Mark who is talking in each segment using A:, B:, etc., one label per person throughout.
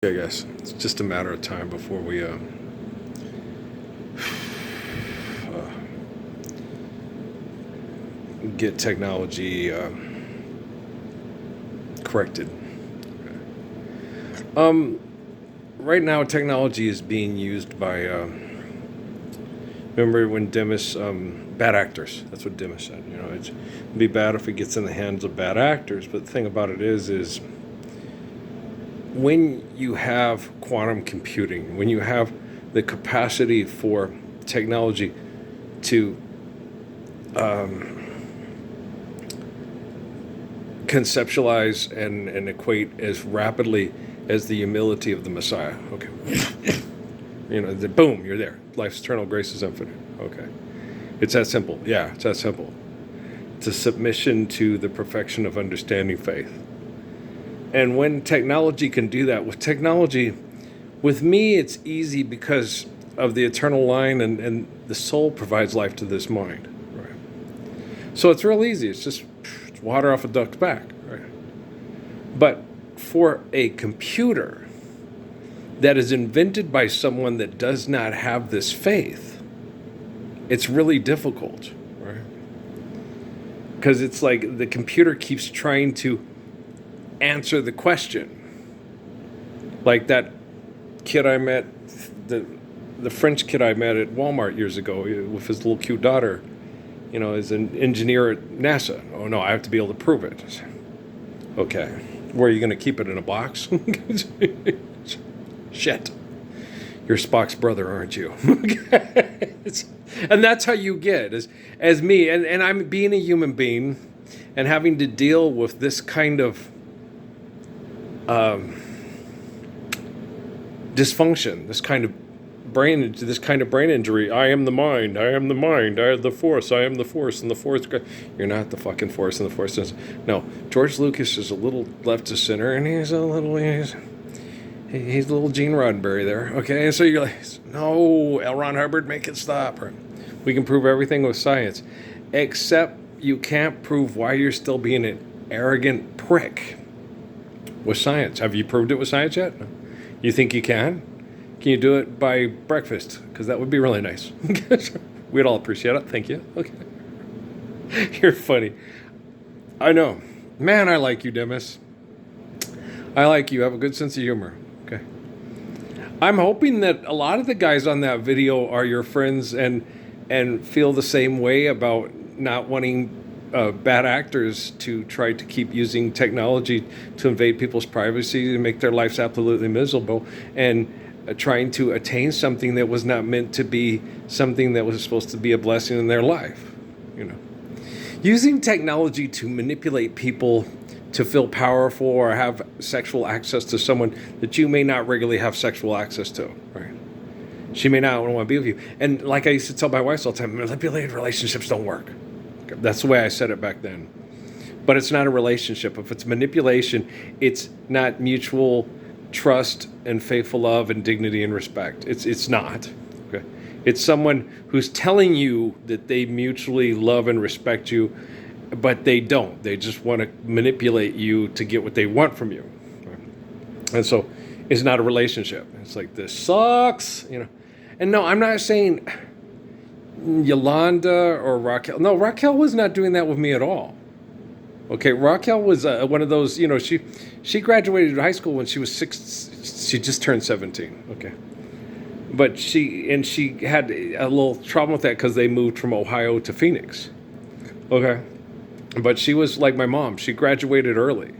A: I guess it's just a matter of time before we get technology corrected. Right now, technology is being used by. Remember when Demis, bad actors? That's what Demis said. You know, it'd be bad if it gets in the hands of bad actors. But the thing about it is when you have quantum computing, when you have the capacity for technology to conceptualize and equate as rapidly as the humility of the Messiah. Okay. You know, boom, you're there. Life's eternal, grace is infinite. Okay. It's that simple. Yeah, it's that simple. It's a submission to the perfection of understanding faith. And when technology can do that, with me, it's easy because of the eternal line and the soul provides life to this mind. Right. So it's real easy. It's water off a duck's back. Right. But for a computer that is invented by someone that does not have this faith, it's really difficult, right? Because it's like the computer keeps trying to answer the question. Like that kid I met, the French kid I met at Walmart years ago with his little cute daughter, you know, is an engineer at NASA. Oh no, I have to be able to prove it. Okay, where are you going to keep it, in a box? Shit. You're Spock's brother, aren't you? And that's how you get, as me. And I'm being a human being and having to deal with this kind of dysfunction, this kind of brain injury. I am the mind. I am the mind. I am the force. I am the force. And the force. You're not the fucking force. And the force is. No. George Lucas is a little left to center, and he's a little Gene Roddenberry there. Okay. And so you're like, no, L. Ron Hubbard, make it stop. Or, we can prove everything with science, except you can't prove why you're still being an arrogant prick with science. Have you proved it with science yet? No. You think you can? Can you do it by breakfast? Because that would be really nice. We'd all appreciate it. Thank you. Okay. You're funny. I know. Man, I like you, Demis. I like you. Have a good sense of humor. Okay. I'm hoping that a lot of the guys on that video are your friends and feel the same way about not wanting bad actors to try to keep using technology to invade people's privacy and make their lives absolutely miserable, and trying to attain something that was not meant to be something that was supposed to be a blessing in their life. You know, using technology to manipulate people to feel powerful or have sexual access to someone that you may not regularly have sexual access to, right? She may not want to be with you. And like I used to tell my wife all the time, manipulated relationships don't work. That's the way I said it back then. But it's not a relationship. If it's manipulation, it's not mutual trust and faithful love and dignity and respect. It's not. Okay. It's someone who's telling you that they mutually love and respect you, but they don't. They just want to manipulate you to get what they want from you. Okay. And so it's not a relationship. It's like, this sucks, you know. And no, I'm not saying Yolanda or Raquel. No, Raquel was not doing that with me at all. Okay, Raquel was one of those, you know, she graduated high school when she was 6. She just turned 17. Okay. But she had a little trouble with that because they moved from Ohio to Phoenix. Okay. But she was like my mom. She graduated early.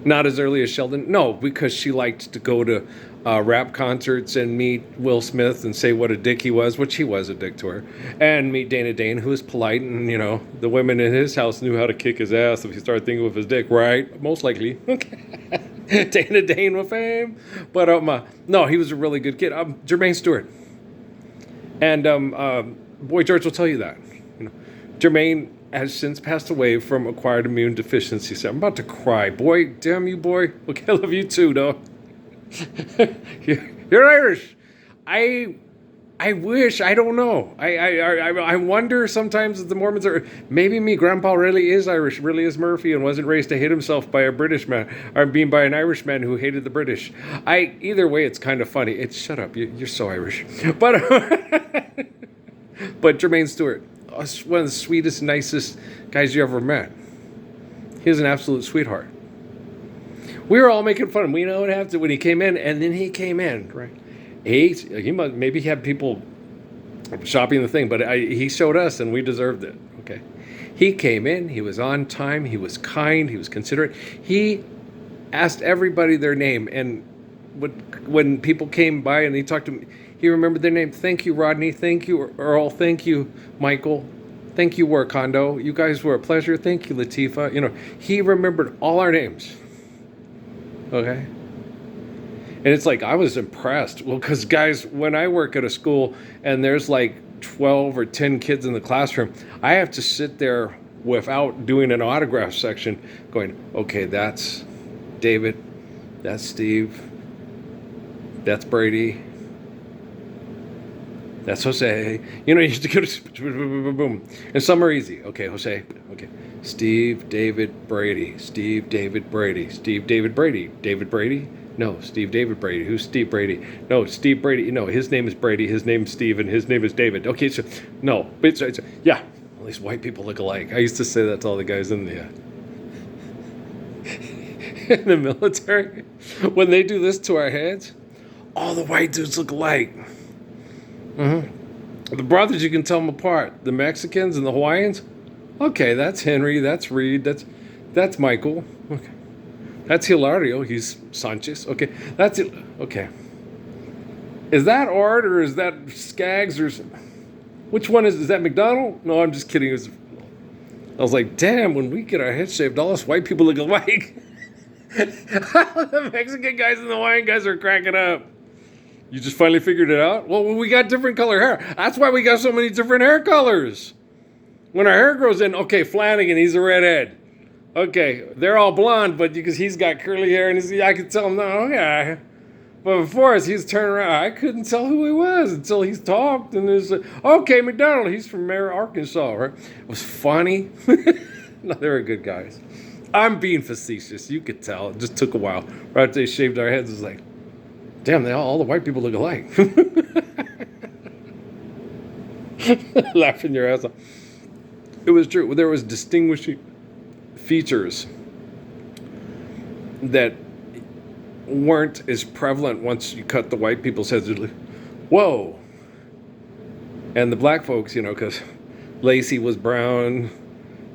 A: Not as early as Sheldon. No, because she liked to go to rap concerts and meet Will Smith and say what a dick he was, which he was a dick to her, and meet Dana Dane, who was polite, and, you know, the women in his house knew how to kick his ass if he started thinking with his dick, right? Most likely. Okay. Dana Dane with fame. But no, he was a really good kid. Jermaine Stewart. And Boy George will tell you that. You know, Jermaine has since passed away from acquired immune deficiency. So I'm about to cry. Boy, damn you, boy. Okay, I love you too, though. You're Irish. I I wish. I don't know. I wonder sometimes if the Mormons are. Maybe me, Grandpa really is Irish, really is Murphy, and wasn't raised to hate himself by a British man, or being by an Irish man who hated the British. Either way, it's kind of funny. It's shut up. You're so Irish, but but Jermaine Stewart, one of the sweetest, nicest guys you ever met. He was an absolute sweetheart. We were all making fun of him. We know what happened when he came in, and then he came in, right? Maybe he had people shopping the thing, but he showed us, and we deserved it. Okay, he came in. He was on time. He was kind. He was considerate. He asked everybody their name, and when people came by and he talked to me, he remembered their name. Thank you, Rodney. Thank you, Earl. Thank you, Michael. Thank you, Warkondo. You guys were a pleasure. Thank you, Latifah. He remembered all our names. Okay. And it's like, I was impressed. Well, because guys, when I work at a school and there's like 12 or 10 kids in the classroom, I have to sit there without doing an autograph section going, okay, that's David, that's Steve, that's Brady, that's Jose. You have to go to boom. And some are easy. Okay, Jose. Okay. Steve, David, Brady. Steve, David, Brady. Steve, David, Brady. David Brady? No, Steve David Brady. Who's Steve Brady? No, Steve Brady. No, his name is Brady. His name's Steve, and his name is David. Okay, so no, yeah. All these white people look alike. I used to say that to all the guys in the in the military. When they do this to our heads, all the white dudes look alike. Mm-hmm. The brothers, you can tell them apart. The Mexicans and the Hawaiians. Okay, that's Henry. That's Reed. That's Michael. Okay. That's Hilario. He's Sanchez. Okay, that's it. Okay. Is that Art or is that Skaggs or which one is that McDonald? No, I'm just kidding. I was like, damn, when we get our heads shaved, all us white people look alike. The Mexican guys and the Hawaiian guys are cracking up. You just finally figured it out? Well, we got different color hair. That's why we got so many different hair colors. When our hair grows in, okay, Flanagan, he's a redhead. Okay, they're all blonde, but because he's got curly hair, and I could tell him, no, yeah. But before us, he's turning around. I couldn't tell who he was until he's talked. And there's, okay, McDonald, he's from Arkansas, right? It was funny. No, they were good guys. I'm being facetious. You could tell. It just took a while. Right after they shaved our heads, it was like, damn, all the white people look alike. Laughing your ass off. It was true. There was distinguishing features that weren't as prevalent once you cut the white people's heads. Like, whoa. And the black folks, because Lacey was brown,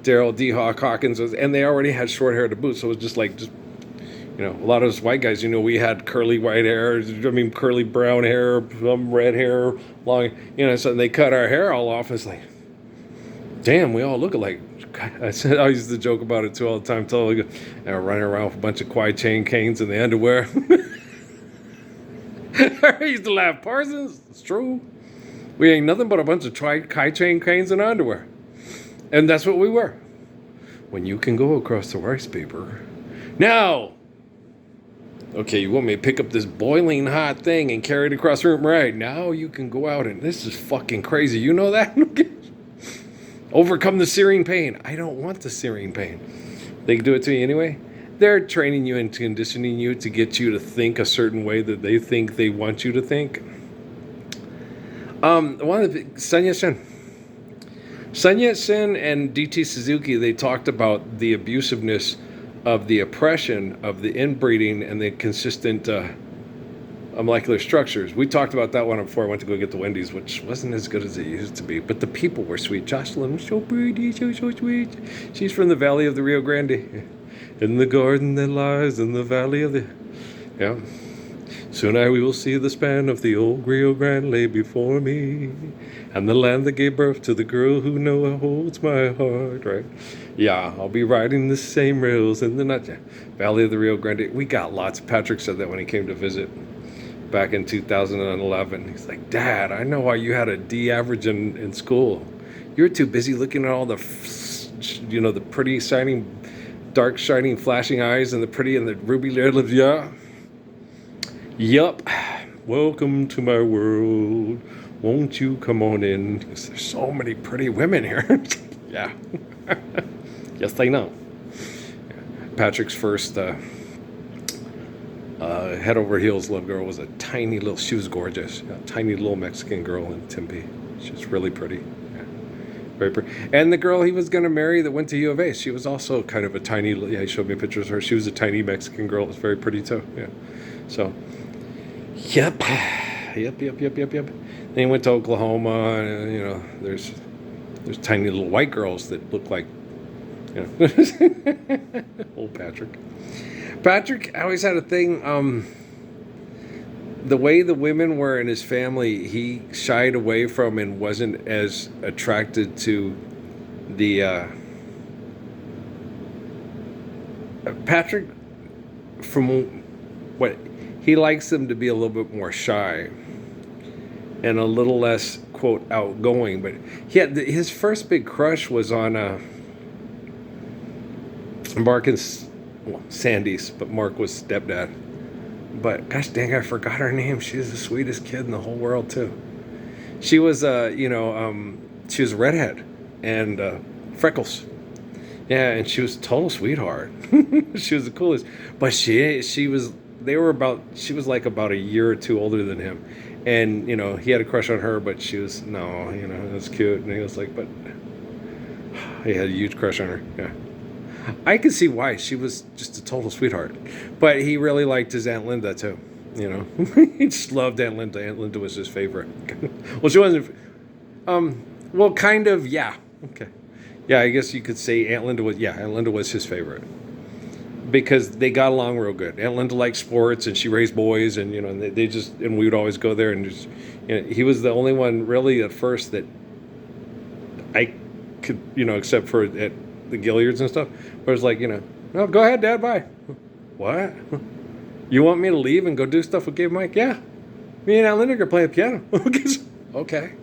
A: Daryl D. Hawkins was, and they already had short hair to boot, so it was just a lot of us white guys, we had curly white hair, curly brown hair, some red hair, long, so they cut our hair all off. It's like, damn, we all look alike. I used to joke about it too all the time. And running around with a bunch of Kwai chain canes in the underwear. I used to laugh. Parsons, it's true. We ain't nothing but a bunch of Kwai chain canes in underwear. And that's what we were. When you can go across the rice paper. Now, okay, you want me to pick up this boiling hot thing and carry it across the room? Right, now you can go out and this is fucking crazy. You know that? Overcome the searing pain. I don't want the searing pain. They can do it to you anyway. They're training you and conditioning you to get you to think a certain way that they think they want you to think. Sun Yat-sen. Sun Yat-sen and D.T. Suzuki, they talked about the abusiveness of the oppression of the inbreeding and the consistent molecular structures. We talked about that one before I went to go get the Wendy's, which wasn't as good as it used to be, but the people were sweet. Jocelyn was so pretty, so sweet. She's from the Valley of the Rio Grande. In the garden that lies in the valley of the... Yeah. Soon we will see the span of the old Rio Grande lay before me, and the land that gave birth to the girl who now holds my heart, right? Yeah, I'll be riding the same rails in the night. Valley of the Rio Grande. We got lots. Patrick said that when he came to visit back in 2011. He's like, Dad, I know why you had a D average in school. You were too busy looking at all the, the pretty shining, dark shining flashing eyes and the ruby lips. Yeah. Yup. Welcome to my world. Won't you come on in? Because there's so many pretty women here. Yeah. Yes, I know. Patrick's first head over heels love girl was a tiny little, she was gorgeous, a tiny little Mexican girl in Tempe. She was really pretty. Yeah. Very pretty. And the girl he was going to marry that went to U of A, she was also kind of a tiny, yeah, he showed me pictures of her. She was a tiny Mexican girl. It was very pretty too. Yeah. So, yep. Then he went to Oklahoma, and, you know, there's tiny little white girls that look like, you know, old Patrick. Patrick always had a thing, the way the women were in his family, he shied away from and wasn't as attracted to the, Patrick, from what, he likes them to be a little bit more shy and a little less, quote, outgoing. But he had his first big crush was on Mark and Sandy's, but Mark was stepdad. But gosh dang, I forgot her name. She was the sweetest kid in the whole world too. She was, she was redhead and freckles. Yeah, and she was a total sweetheart. She was the coolest. But she was like about a year or two older than him. And, you know, he had a crush on her, but she was, no, you know, it was cute. And he was like, but he had a huge crush on her. Yeah. I could see why. She was just a total sweetheart. But he really liked his Aunt Linda, too. You know, he just loved Aunt Linda. Aunt Linda was his favorite. Well, she wasn't, well, kind of, yeah. Okay. Yeah, I guess you could say Aunt Linda was his favorite. Because they got along real good. Aunt Linda liked sports, and she raised boys, and, you know, they just, and we would always go there, and just, you know, he was the only one really at first that I could, you know, except for at the Gilliards and stuff, where it's like, you know, no, go ahead, Dad, bye. What? You want me to leave and go do stuff with Gabe Mike? Yeah. Me and Aunt Linda are playing piano. Okay.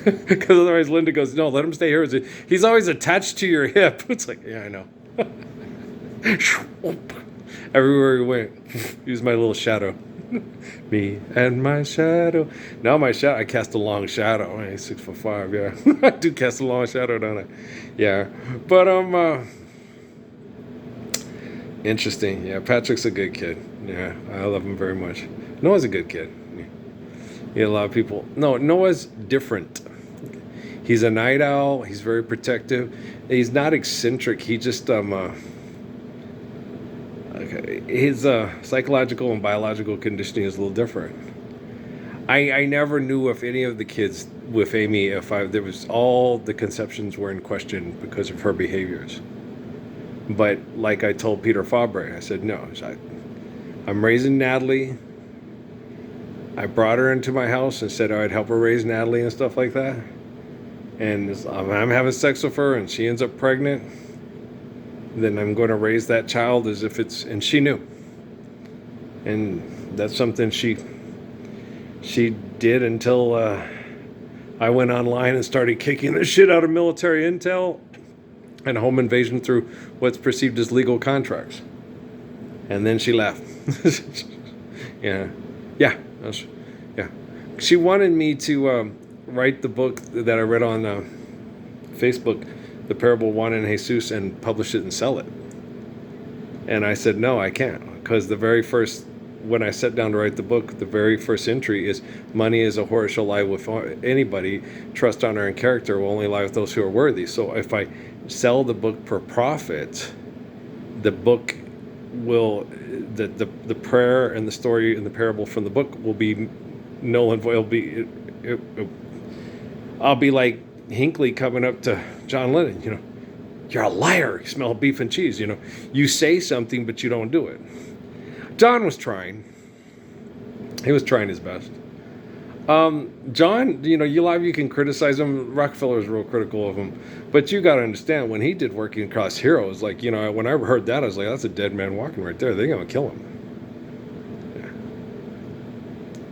A: Because otherwise Linda goes, no, let him stay here. He's always attached to your hip. It's like, yeah, I know. Everywhere he went, he was my little shadow. Me and my shadow. Now my shadow, I cast a long shadow. I'm 6'5", yeah. I do cast a long shadow, don't I? Yeah. But interesting. Yeah, Patrick's a good kid. Yeah, I love him very much. Noah's a good kid. Yeah, a lot of people. No, Noah's different. He's a night owl. He's very protective. He's not eccentric. He just his psychological and biological conditioning is a little different. I never knew if any of the kids with Amy, there was all the conceptions were in question because of her behaviors. But like I told Peter Fabre, I said, no, I'm raising Natalie. I brought her into my house and said I'd help her raise Natalie and stuff like that. And I'm having sex with her and she ends up pregnant. Then I'm going to raise that child as if it's, and she knew. And that's something she did until I went online and started kicking the shit out of military intel and home invasion through what's perceived as legal contracts. And then she left. Yeah. She wanted me to write the book that I read on Facebook, The Parable of Juan and Jesus, and publish it and sell it. And I said, no, I can't. Because when I sat down to write the book, the very first entry is, money is a whore, shall lie with anybody. Trust, honor, and character will only lie with those who are worthy. So if I sell the book for profit, the book will, the prayer and the story and the parable from the book will be null and void. I'll be like Hinckley coming up to John Lennon, you know, you're a liar, you smell beef and cheese, you know. You say something, but you don't do it. John was trying. He was trying his best. John, you know, you can criticize him. Rockefeller's real critical of him. But you got to understand, when he did Working Class Heroes, like, you know, when I heard that, I was like, that's a dead man walking right there. They're going to kill him. Yeah.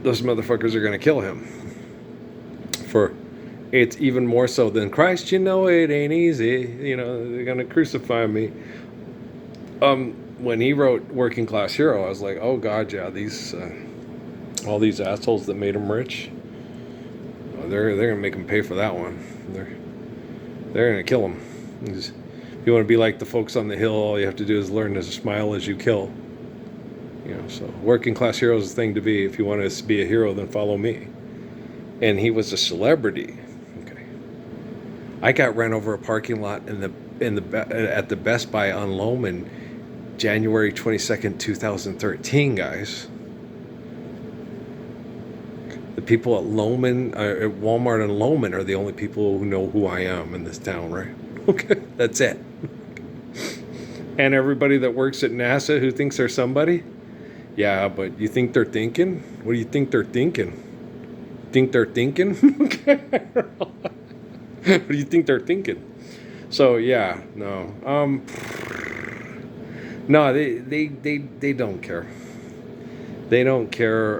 A: Those motherfuckers are going to kill him. For it's even more so than Christ, you know, it ain't easy. You know, they're going to crucify me. When he wrote Working Class Hero, I was like, oh God, yeah, all these assholes that made him rich. they're gonna make them pay for that one. They're gonna kill them. If you want to be like the folks on the hill, all you have to do is learn to smile as you kill. So working class hero is the thing to be. If you want to be a hero, then follow me. And he was a celebrity. Okay. I got ran over a parking lot at the Best Buy on Loman, January 22nd, 2013, guys. The people at Walmart and Loman are the only people who know who I am in this town, right? Okay, that's it. And everybody that works at NASA who thinks they're somebody? Yeah, but you think they're thinking? What do you think they're thinking? Think they're thinking? Okay. What do you think they're thinking? So yeah, no. No, they don't care. They don't care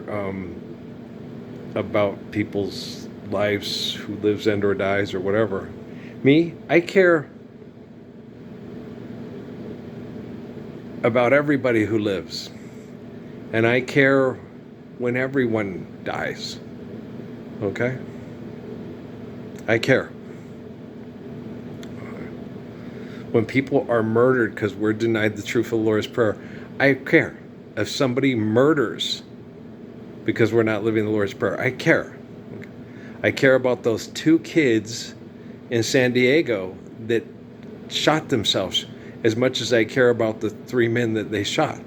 A: about people's lives, who lives and or dies or whatever. Me, I care about everybody who lives. And I care when everyone dies. Okay? I care. When people are murdered because we're denied the truth of the Lord's Prayer, I care. If somebody murders because we're not living the Lord's Prayer, I care. I care about those 2 kids in San Diego that shot themselves as much as I care about the 3 men that they shot.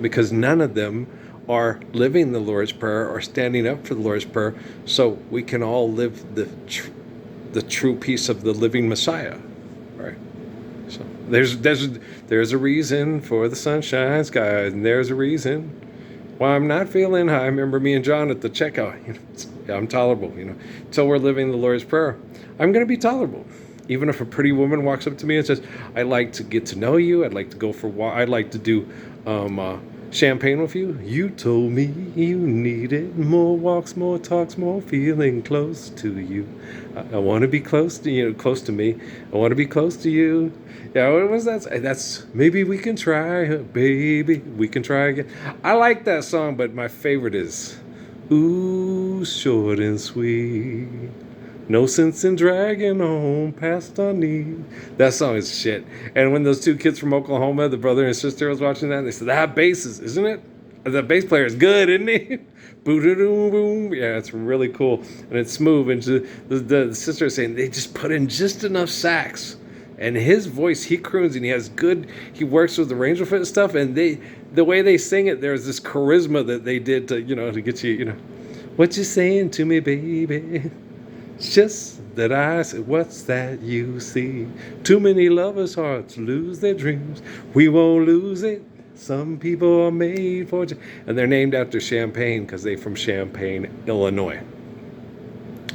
A: Because none of them are living the Lord's Prayer or standing up for the Lord's Prayer, so we can all live the true peace of the living Messiah, right? So there's a reason for the sunshine sky, and there's a reason why I'm not feeling high. I remember me and John at the checkout. I'm tolerable, until we're living the Lord's Prayer. I'm going to be tolerable. Even if a pretty woman walks up to me and says, "I'd like to get to know you. I'd like to go for a walk. I'd like to do champagne with you. You told me you needed more walks, more talks, more feeling close to you. I want to be close to you, close to me. I want to be close to you." Yeah, what was that? That's maybe we can try, baby. We can try again. I like that song, but my favorite is, "Ooh, short and sweet. No sense in dragging on past our knees." That song is shit. And when those 2 kids from Oklahoma, the brother and sister, was watching that, they said, "That bass isn't it? The bass player is good, isn't he?" Boom, boom. Yeah, it's really cool. And it's smooth. And the sister is saying they just put in just enough sax. And his voice, he croons and he works with the Ranger Fit and stuff. And the way they sing it, there's this charisma that they did to get you, "What you saying to me, baby? It's just that I said, what's that you see? Too many lovers' hearts lose their dreams. We won't lose it. Some people are made for it." And they're named after Champaign because they're from Champaign, Illinois.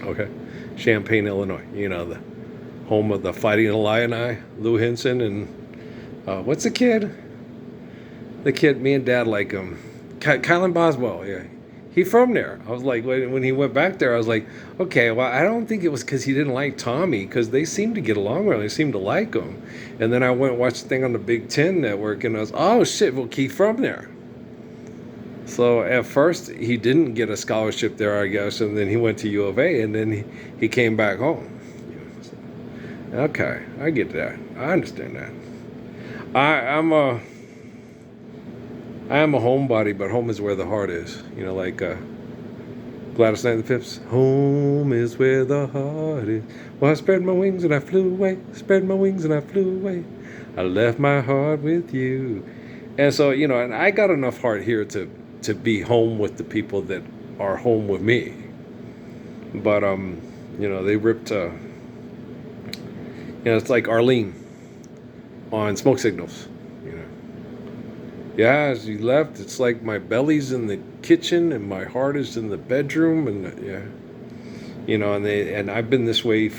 A: Okay? Champaign, Illinois. The home of the Fighting Illini, Lou Henson, and what's the kid? The kid, me and Dad like him. Kylan Boswell, yeah. He from there. I was like, when he went back there, I was like, okay, well, I don't think it was because he didn't like Tommy, because they seemed to get along well. They seemed to like him. And then I went and watched the thing on the Big Ten Network, and I was, oh, shit, well, he from there. So at first, he didn't get a scholarship there, I guess, and then he went to U of A, and then he came back home. Okay, I get that. I understand that. I am a homebody, but home is where the heart is. Like Gladys Knight and the Pips. Home is where the heart is. Well, I spread my wings and I flew away. Spread my wings and I flew away. I left my heart with you. And so, and I got enough heart here to be home with the people that are home with me. But they ripped. It's like Arlene on Smoke Signals. Yeah, as you left, it's like my belly's in the kitchen and my heart is in the bedroom, and and I've been this way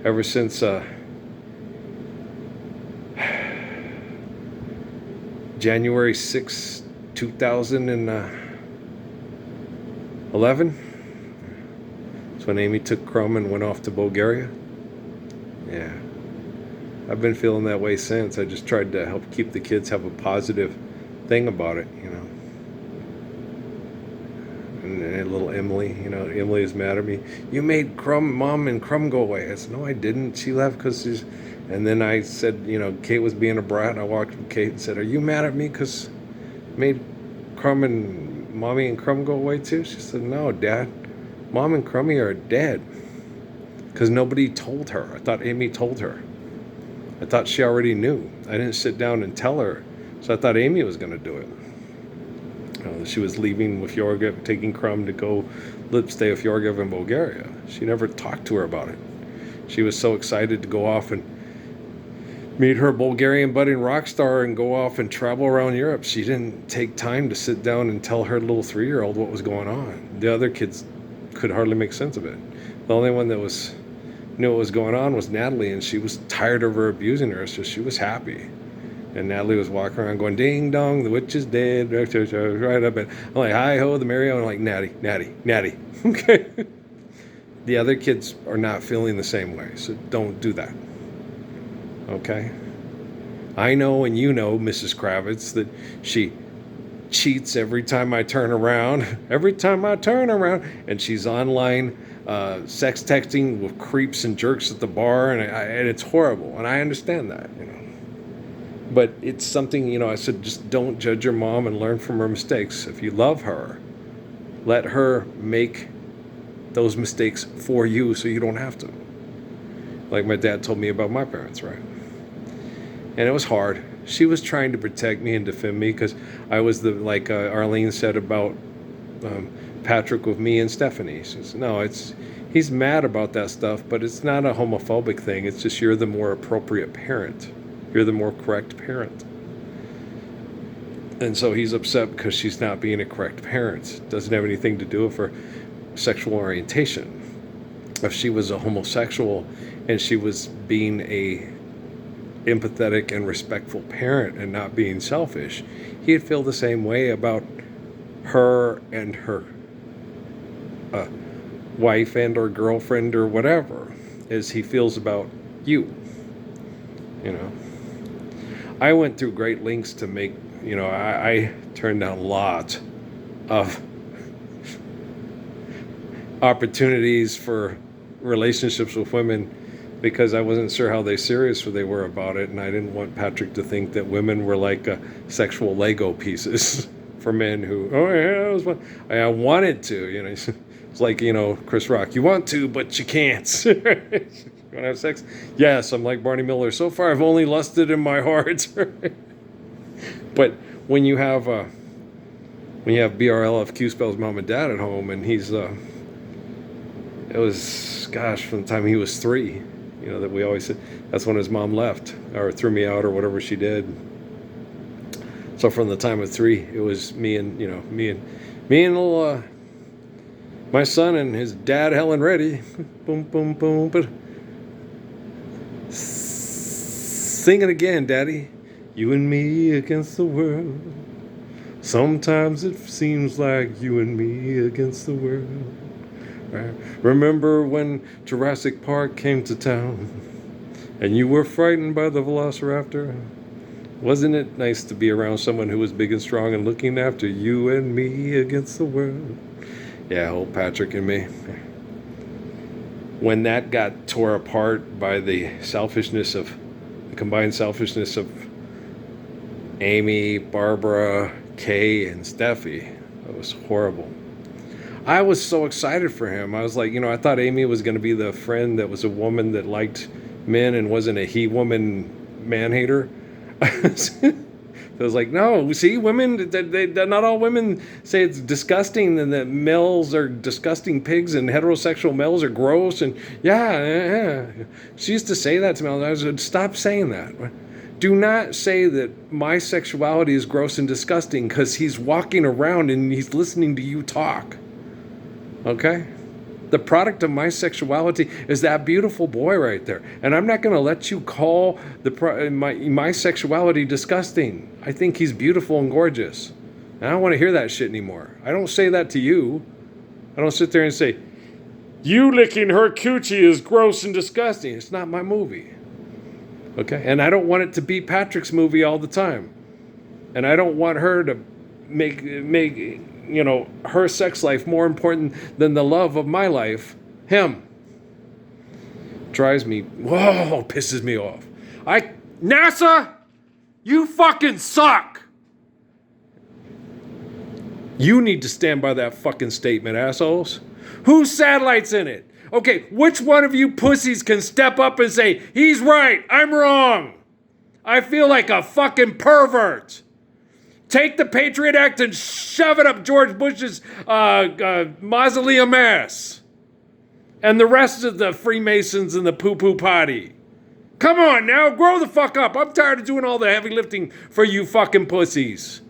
A: ever since January 6, 2011. That's when Amy took Crumb and went off to Bulgaria. Yeah. I've been feeling that way since. I just tried to help keep the kids have a positive thing about it, And little Emily, Emily is mad at me. You made Mom and Crumb go away. I said, no, I didn't. She left because she's... And then I said, Kate was being a brat. And I walked up to Kate and said, are you mad at me because I made Crumb and Mommy and Crumb go away too? She said, no, Dad. Mom and Crummy are dead. Because nobody told her. I thought Amy told her. I thought she already knew. I didn't sit down and tell her. So I thought Amy was going to do it. She was leaving with Georgiev, taking Crumb to go stay with Georgiev in Bulgaria. She never talked to her about it. She was so excited to go off and meet her Bulgarian budding rock star and go off and travel around Europe. She didn't take time to sit down and tell her little 3-year-old what was going on. The other kids could hardly make sense of it. The only one that knew what was going on was Natalie, and she was tired of her abusing her, so she was happy. And Natalie was walking around going, ding dong, the witch is dead, right up. And I'm like, hi ho, the Mario. And I'm like, Natty. Okay. The other kids are not feeling the same way, so don't do that. Okay? I know, and you know, Mrs. Kravitz, that she cheats every time I turn around. Every time I turn around. And she's online sex texting with creeps and jerks at the bar, and it's horrible. And I understand that, But it's something, I said, just don't judge your mom and learn from her mistakes. If you love her, let her make those mistakes for you so you don't have to. Like my dad told me about my parents, right? And it was hard. She was trying to protect me and defend me because I was like Arlene said about Patrick with me and Stephanie. She said, no, he's mad about that stuff, but it's not a homophobic thing. It's just you're the more appropriate parent. You're the more correct parent. And so he's upset because she's not being a correct parent. It doesn't have anything to do with her sexual orientation. If she was a homosexual and she was being a empathetic and respectful parent and not being selfish, he'd feel the same way about her and her wife and or girlfriend or whatever as he feels about you. I went through great lengths to make, I turned down a lot of opportunities for relationships with women because I wasn't sure how serious they were about it, and I didn't want Patrick to think that women were like sexual Lego pieces for men who, oh yeah, it was fun. I wanted to, it's like, Chris Rock, you want to, but you can't. You want to have sex? Yes, I'm like Barney Miller. So far, I've only lusted in my heart. But when you have BRLFQ spells mom and dad at home, and he's it was from the time he was 3, that we always said that's when his mom left or threw me out or whatever she did. So from the time of 3, it was me and little my son and his dad, Helen Reddy. Boom, boom, boom, but. Sing it again, Daddy. You and me against the world. Sometimes it seems like you and me against the world. Right? Remember when Jurassic Park came to town and you were frightened by the Velociraptor? Wasn't it nice to be around someone who was big and strong and looking after you and me against the world? Yeah, old Patrick and me. When that got tore apart by the combined selfishness of Amy, Barbara, Kay, and Steffi, it was horrible. I was so excited for him. I was like, I thought Amy was going to be the friend that was a woman that liked men and wasn't a he-woman man-hater. I was like, no, see, women, they not all women say it's disgusting and that males are disgusting pigs and heterosexual males are gross. And yeah. She used to say that to me. I said, stop saying that. Do not say that my sexuality is gross and disgusting because he's walking around and he's listening to you talk. Okay? The product of my sexuality is that beautiful boy right there. And I'm not going to let you call my sexuality disgusting. I think he's beautiful and gorgeous. And I don't want to hear that shit anymore. I don't say that to you. I don't sit there and say, you licking her coochie is gross and disgusting. It's not my movie. Okay? And I don't want it to be Patrick's movie all the time. And I don't want her to make her sex life more important than the love of my life. Him. Drives me, whoa, pisses me off. NASA, you fucking suck. You need to stand by that fucking statement, assholes. Whose satellite's in it? Okay, which one of you pussies can step up and say, he's right, I'm wrong? I feel like a fucking pervert. Take the Patriot Act and shove it up George Bush's mausoleum ass. And the rest of the Freemasons and the poo-poo potty. Come on now, grow the fuck up. I'm tired of doing all the heavy lifting for you fucking pussies.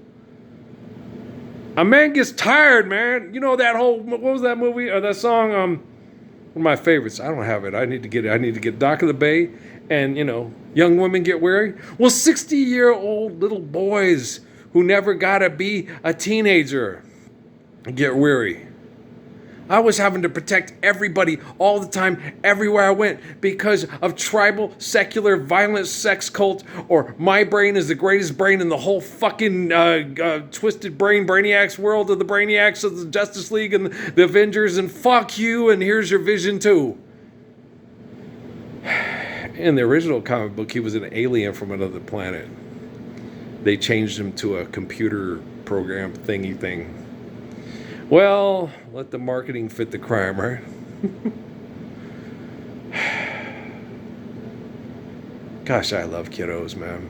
A: A man gets tired, man. You know that whole, what was that movie, or that song, one of my favorites. I don't have it. I need to get it. I need to get Dock of the Bay and, Young Women Get Weary. Well, 60-year-old little boys who never got to be a teenager get weary. I was having to protect everybody all the time, everywhere I went, because of tribal, secular, violent sex cult, or my brain is the greatest brain in the whole fucking twisted brain Brainiacs world of the Brainiacs of the Justice League and the Avengers, and fuck you, and here's your vision too. In the original comic book, he was an alien from another planet. They changed him to a computer program thingy thing. Well, let the marketing fit the crime, right? Gosh, I love kiddos, man.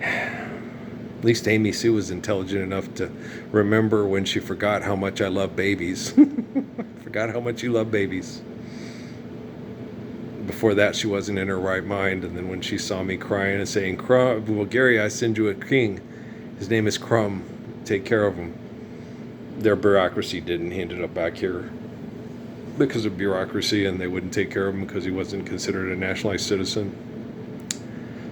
A: At least Amy Sue was intelligent enough to remember when she forgot how much I love babies. Forgot how much you love babies. Before that, she wasn't in her right mind. And then when she saw me crying and saying, well, Gary, I send you a king. His name is Crumb. Take care of him. Their bureaucracy didn't. He ended up back here because of bureaucracy, and they wouldn't take care of him because he wasn't considered a nationalized citizen.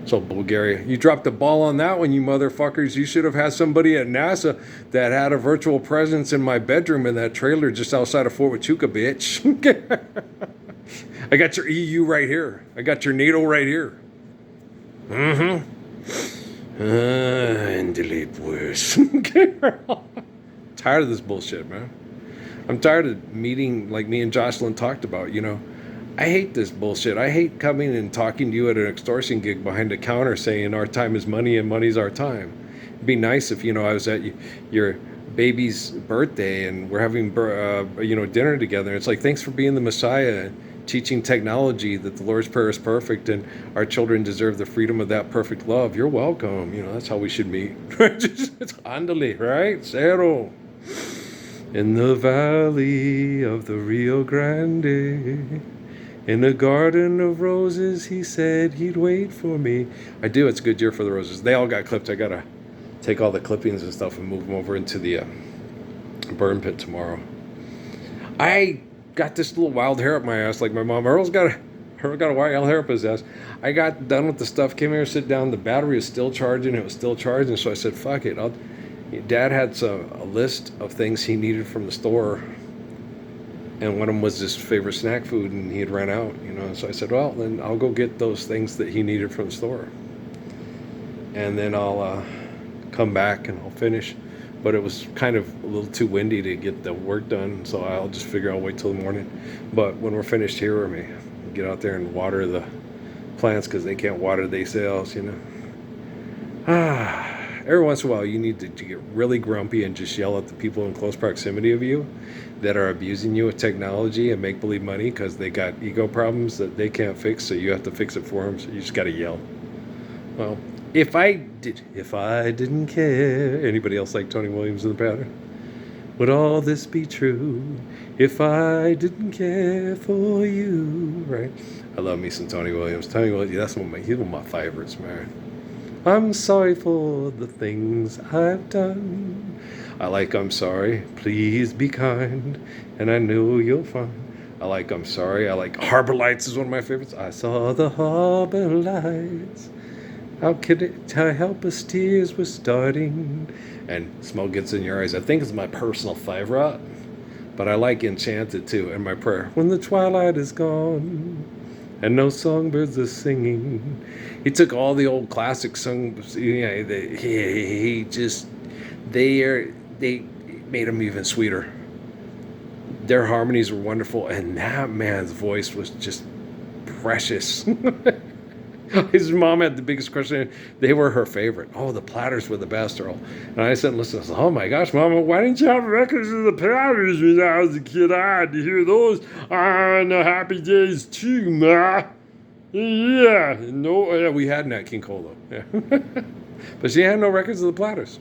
A: So Bulgaria, you dropped the ball on that one, you motherfuckers. You should have had somebody at NASA that had a virtual presence in my bedroom in that trailer just outside of Fort Huachuca, bitch. I got your EU right here. I got your NATO right here. Mm-hmm. And delete worse. Tired of this bullshit, man. I'm tired of meeting like me and Jocelyn talked about, I hate this bullshit. I hate coming and talking to you at an extortion gig behind a counter saying our time is money and money's our time. It'd be nice if, I was at your baby's birthday and we're having, dinner together. It's like, thanks for being the Messiah, teaching technology that the Lord's Prayer is perfect and our children deserve the freedom of that perfect love. You're welcome. That's how we should meet. It's andale, right? Cero. In the valley of the Rio Grande, in a garden of roses, he said he'd wait for me. I do. It's a good year for the roses. They all got clipped. I got to take all the clippings and stuff and move them over into the burn pit tomorrow. I got this little wild hair up my ass like my mom. Earl got a wild hair up his ass. I got done with the stuff, came here, sit down. The battery is still charging. It was still charging. So I said, fuck it. Dad had a list of things he needed from the store. And one of them was his favorite snack food, and he had ran out, So I said, well, then I'll go get those things that he needed from the store. And then I'll come back and I'll finish. But it was kind of a little too windy to get the work done, so I'll just figure I'll wait till the morning. But when we're finished here, we may get out there and water the plants because they can't water themselves, Every once in a while, you need to get really grumpy and just yell at the people in close proximity of you that are abusing you with technology and make-believe money because they got ego problems that they can't fix, so you have to fix it for them, so you just got to yell. Well, if I didn't care, anybody else like Tony Williams in the pattern? Would all this be true if I didn't care for you? Right? I love me some Tony Williams. Tony Williams, he's one of my favorites, man. I'm sorry for the things I've done. I like I'm sorry, please be kind, and I know you'll find. I like I'm sorry. I like Harbor Lights is one of my favorites. I saw the Harbor Lights. How could it help us? Tears were starting. And Smoke Gets in Your Eyes. I think it's my personal favorite. But I like Enchanted too. And my prayer. When the twilight is gone and no songbirds are singing, He took all the old classic songs. He just they made them even sweeter. Their harmonies were wonderful, and that man's voice was just precious. His mom had the biggest crush on him. They were her favorite. Oh, the Platters were the best, Earl. And I sat and listened. I said, oh my gosh, Mama, why didn't you have records of the Platters when I was a kid? I had to hear those on the Happy Days too, Ma. Yeah. No, we had Nat King Cole, though. Yeah. But she had no records of the Platters.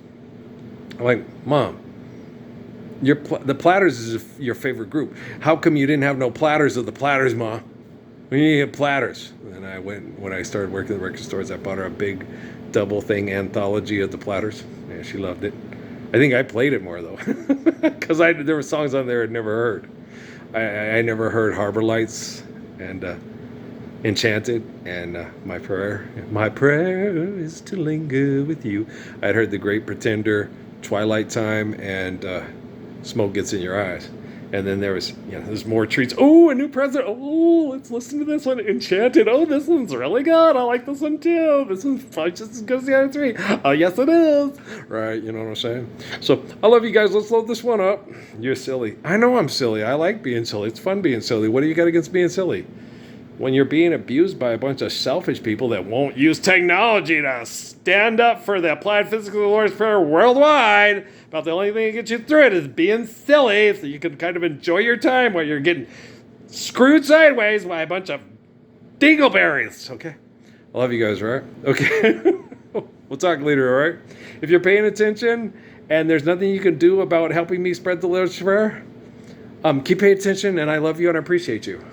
A: I'm like, Mom, the Platters is your favorite group. How come you didn't have no Platters of the Platters, Ma? We need to get Platters. And I went, when I started working at the record stores, I bought her a big double thing anthology of the Platters. Yeah, she loved it. I think I played it more, though. Because there were songs on there I'd never heard. I never heard Harbor Lights and Enchanted and My Prayer. My prayer is to linger with you. I'd heard The Great Pretender, Twilight Time, and Smoke Gets in Your Eyes. And then there's more treats. Oh, a new president. Oh, let's listen to this one. Enchanted. Oh, this one's really good. I like this one too. This one's probably just as good as the other three. Oh, yes, it is. Right, you know what I'm saying? So, I love you guys. Let's load this one up. You're silly. I know I'm silly. I like being silly. It's fun being silly. What do you got against being silly? When you're being abused by a bunch of selfish people that won't use technology to stand up for the applied physics of the Lord's Prayer worldwide, about the only thing that gets you through it is being silly, so you can kind of enjoy your time while you're getting screwed sideways by a bunch of dingleberries. Okay? I love you guys, all right? Okay? We'll talk later, all right? If you're paying attention and there's nothing you can do about helping me spread the Lord's Prayer, keep paying attention, and I love you and I appreciate you.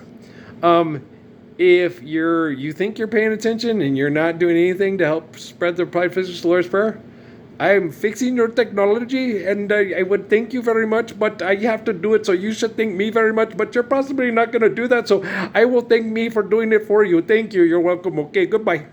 A: If you think you're paying attention and you're not doing anything to help spread the applied physics of the Lord's Prayer, I'm fixing your technology, and I would thank you very much, but I have to do it, so you should thank me very much, but you're possibly not going to do that, so I will thank me for doing it for you. Thank you. You're welcome. Okay, goodbye.